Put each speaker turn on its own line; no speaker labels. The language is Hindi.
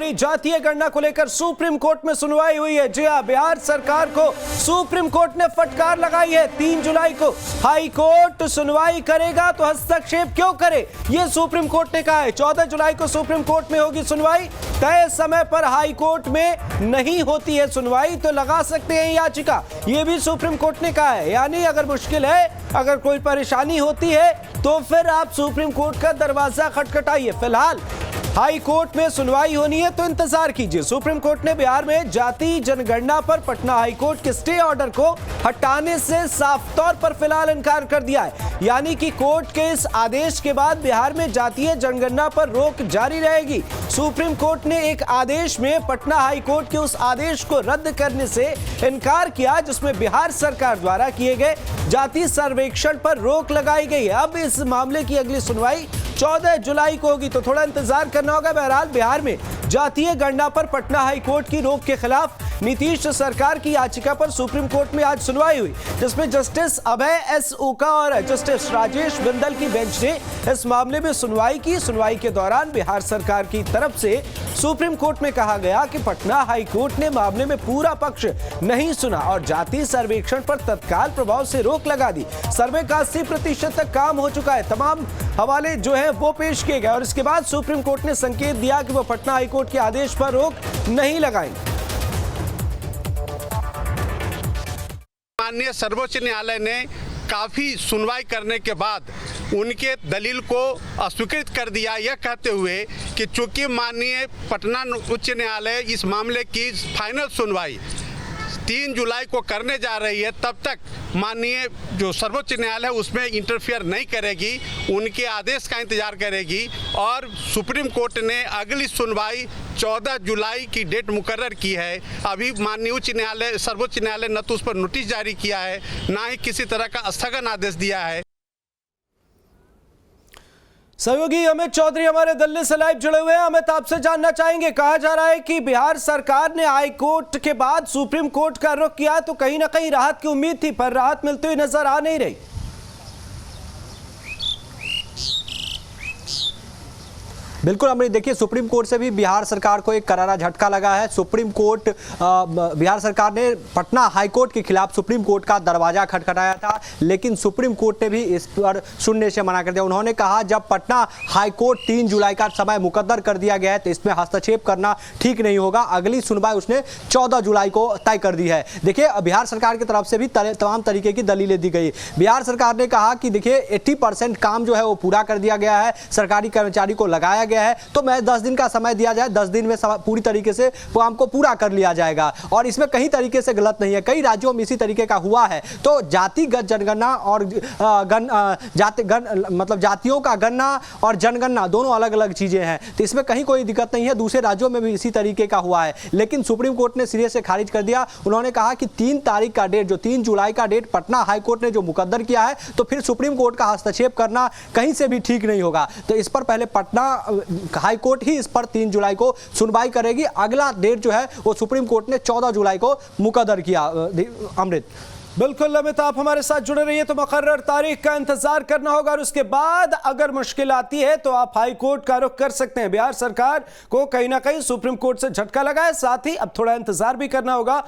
वहीं जातीय गणना को लेकर सुप्रीम कोर्ट में सुनवाई हुई है। जी हां, बिहार सरकार को सुप्रीम कोर्ट ने फटकार लगाई है। 3 जुलाई को हाई कोर्ट सुनवाई करेगा तो हस्तक्षेप क्यों करे, यह सुप्रीम कोर्ट ने कहा है। 14 जुलाई को सुप्रीम कोर्ट में होगी सुनवाई। तय समय पर हाई कोर्ट में नहीं होती है सुनवाई तो लगा सकते हैं याचिका, यह भी सुप्रीम कोर्ट ने कहा है। यानी अगर मुश्किल है, अगर कोई परेशानी होती है तो फिर आप सुप्रीम कोर्ट का दरवाजा खटखटाइए। फिलहाल हाई कोर्ट में सुनवाई होनी है तो इंतजार कीजिए। सुप्रीम कोर्ट ने बिहार में जाति जनगणना पर पटना हाई कोर्ट के स्टे ऑर्डर को हटाने से साफ तौर पर फिलहाल इनकार कर दिया है। यानी कि कोर्ट के इस आदेश के बाद बिहार में जातीय जनगणना पर रोक जारी रहेगी। सुप्रीम कोर्ट ने एक आदेश में पटना हाई कोर्ट के उस आदेश को रद्द करने से इनकार किया जिसमें बिहार सरकार द्वारा किए गए जाति सर्वेक्षण पर रोक लगाई गई है। अब इस मामले की अगली सुनवाई 14 जुलाई को होगी तो थोड़ा इंतजार करना होगा। बहरहाल बिहार में जातीय गणना पर पटना हाई कोर्ट की रोक के खिलाफ नीतीश सरकार की याचिका पर सुप्रीम कोर्ट में आज सुनवाई हुई, जिसमें जस्टिस अभय एस ओका और जस्टिस राजेश बिंदल की बेंच ने इस मामले में सुनवाई की। सुनवाई के दौरान बिहार सरकार की तरफ से सुप्रीम कोर्ट में कहा गया कि पटना हाई कोर्ट ने मामले में पूरा पक्ष नहीं सुना और जाति सर्वेक्षण पर तत्काल प्रभाव से रोक लगा दी। सर्वे का 80% तक काम हो चुका है, तमाम हवाले जो है वो पेश किए गए और इसके बाद सुप्रीम कोर्ट ने संकेत दिया कि वो पटना हाई कोर्ट के आदेश पर रोक नहीं लगाएंगे।
माननीय सर्वोच्च न्यायालय ने काफ़ी सुनवाई करने के बाद उनके दलील को अस्वीकृत कर दिया, यह कहते हुए कि चूंकि माननीय पटना उच्च न्यायालय इस मामले की फाइनल सुनवाई 3 जुलाई को करने जा रही है, तब तक माननीय जो सर्वोच्च न्यायालय उसमें इंटरफियर नहीं करेगी, उनके आदेश का इंतजार करेगी। और सुप्रीम कोर्ट ने अगली सुनवाई 14 जुलाई की डेट मुकर्रर की है। अभी माननीय उच्च न्यायालय सर्वोच्च न्यायालय न तो उस पर नोटिस जारी किया है, ना ही किसी तरह का स्थगन आदेश दिया है।
सहयोगी अमित चौधरी हमारे दिल्ली से लाइव जुड़े हुए हैं। अमित, आपसे जानना चाहेंगे, कहा जा रहा है कि बिहार सरकार ने हाई कोर्ट के बाद सुप्रीम कोर्ट का रुख किया तो कहीं ना कहीं राहत की उम्मीद थी, पर राहत मिलती हुई नजर आ नहीं रही।
बिल्कुल अमरीत, देखिए सुप्रीम कोर्ट से भी बिहार सरकार को एक करारा झटका लगा है। सुप्रीम कोर्ट बिहार सरकार ने पटना हाई कोर्ट के खिलाफ सुप्रीम कोर्ट का दरवाजा खटखटाया था, लेकिन सुप्रीम कोर्ट ने भी इस पर सुनने से मना कर दिया। उन्होंने कहा जब पटना हाई कोर्ट 3 जुलाई का समय मुकद्दर कर दिया गया है तो इसमें हस्तक्षेप करना ठीक नहीं होगा। अगली सुनवाई उसने 14 जुलाई को तय कर दी है। देखिए बिहार सरकार की तरफ से भी तमाम तरीके की दलीलें दी गई। बिहार सरकार ने कहा कि देखिए 80% काम जो है वो पूरा कर दिया गया है, सरकारी कर्मचारी को लगाया गया है, तो मैं 10 दिन का समय दिया जाए, 10 दिन में पूरी तरीके से काम को पूरा कर लिया जाएगा। और इसमें कहीं तरीके से गलत नहीं है, कई राज्यों में इसी तरीके का हुआ है। तो जातिगत जनगणना और मतलब जातियों का गणना और जनगणना दोनों अलग अलग चीजें हैं, तो इसमें कहीं कोई दिक्कत नहीं है। दूसरे राज्यों में भी इसी तरीके का हुआ है, लेकिन सुप्रीम कोर्ट ने सिरे से खारिज कर दिया। उन्होंने कहा कि 3 तारीख का डेट, जो 3 जुलाई का डेट पटना हाई कोर्ट ने जो मुकद्दर किया है, तो फिर सुप्रीम कोर्ट का हस्तक्षेप करना कहीं से भी ठीक नहीं होगा। तो इस पर पहले पटना हाई कोर्ट ही इस पर 3 जुलाई को सुनवाई करेगी। अगला डेट जो है वो सुप्रीम कोर्ट ने 14 जुलाई को मुकद्दर किया। अमृत,
बिल्कुल अमित, आप हमारे साथ जुड़े रहिए तो मुकर्रर तारीख का इंतजार करना होगा और उसके बाद अगर मुश्किल आती है तो आप हाई कोर्ट का रुख कर सकते हैं। बिहार सरकार को कहीं ना कहीं सुप्रीम कोर्ट से झटका लगा है, साथ ही अब थोड़ा इंतजार भी करना होगा।